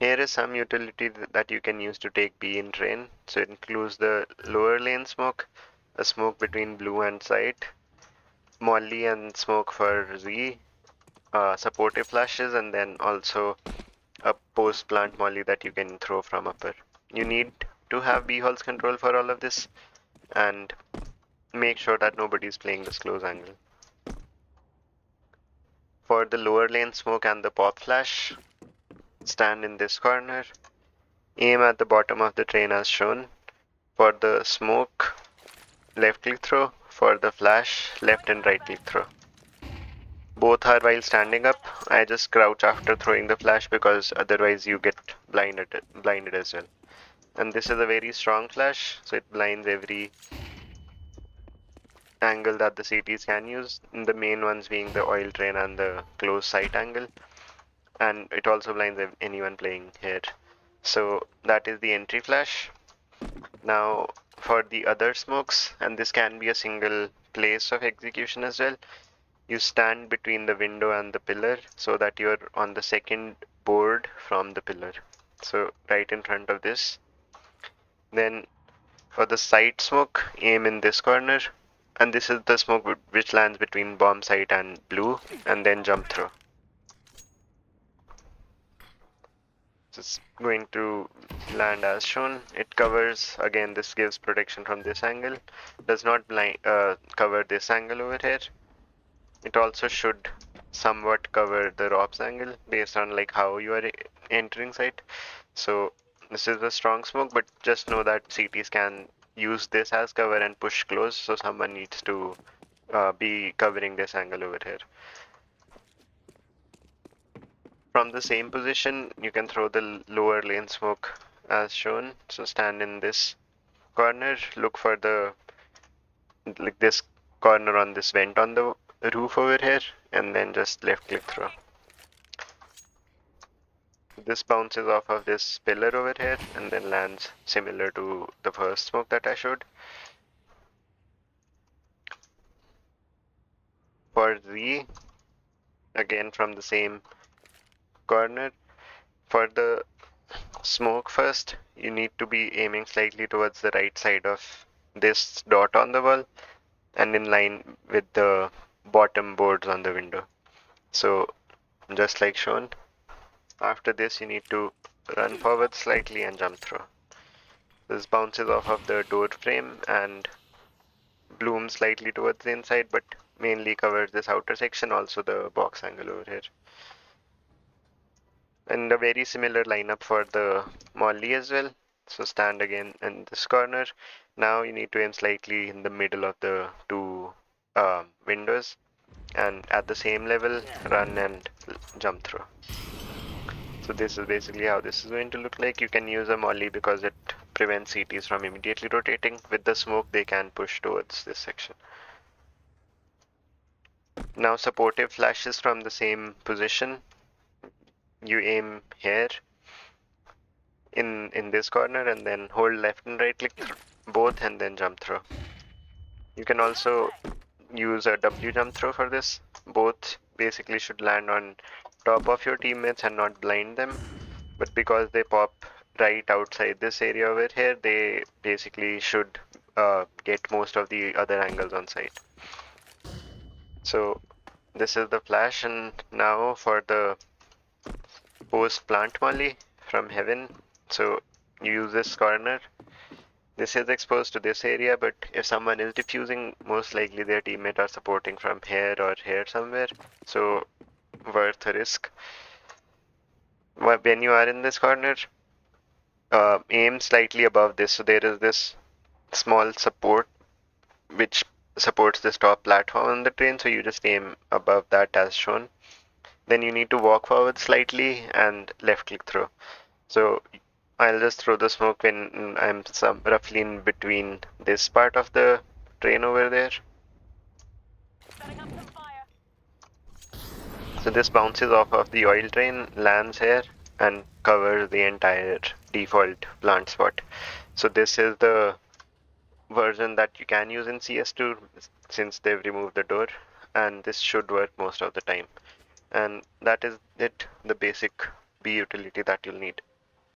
Here is some utility that you can use to take B in train. So it includes the lower lane smoke, a smoke between blue and sight, molly and smoke for Z, supportive flashes, and then also a post plant molly that you can throw from upper. You need to have B holes control for all of this and make sure that nobody's playing this close angle. For the lower lane smoke and the pop flash, stand in this corner, aim at the bottom of the train as shown. For the smoke, left click throw. For the flash, left and right click throw. Both are while standing up. I just crouch after throwing the flash because otherwise you get blinded as well. And this is a very strong flash, so it blinds every angle that the CTs can use, the main ones being the oil train and the close sight angle, and it also blinds anyone playing here. So that is the entry flash. Now for the other smokes, and this can be a single place of execution as well, you stand between the window and the pillar so that you're on the second board from the pillar. So right in front of this. Then for the side smoke, aim in this corner, and this is the smoke which lands between bomb site and blue, and then jump through. So it's going to land as shown. It covers, again, this gives protection from this angle, does not cover this angle over here. It also should somewhat cover the ROPS angle based on like how you are entering site. So this is a strong smoke, but just know that CTs can use this as cover and push close, so someone needs to be covering this angle over here. From the same position, you can throw the lower lane smoke as shown. So stand in this corner, look for the like this corner on this vent on the roof over here, and then just left click throw. This bounces off of this pillar over here and then lands similar to the first smoke that I showed. For Z, again from the same corner, for the smoke first, you need to be aiming slightly towards the right side of this dot on the wall and in line with the bottom boards on the window. So just like shown, after this you need to run forward slightly and jump through. This bounces off of the door frame and blooms slightly towards the inside, but mainly covers this outer section, also the box angle over here. And a very similar lineup for the molly as well. So stand again in this corner. Now you need to aim slightly in the middle of the two windows, and at the same level run and jump through. So this is basically how this is going to look like. You can use a molly because it prevents CTs from immediately rotating. With the smoke they can push towards this section. Now supportive flashes from the same position. You aim here in this corner and then hold left and right click both and then jump throw. You can also use a W jump throw for this. Both basically should land on top of your teammates and not blind them, but because they pop right outside this area over here, they basically should get most of the other angles on site. So this is the flash, and now for the post plant molly from heaven. So you use this corner. This is exposed to this area, but if someone is diffusing, most likely their teammate are supporting from here or here somewhere. So worth a risk. When you are in this corner, aim slightly above this. So there is this small support which supports this top platform on the train. So you just aim above that as shown. Then you need to walk forward slightly and left click throw. So I'll just throw the smoke when I'm roughly in between this part of the train over there. So this bounces off of the oil train, lands here, and covers the entire default plant spot. So this is the version that you can use in CS2 since they've removed the door, and this should work most of the time. And that is it, the basic B utility that you'll need.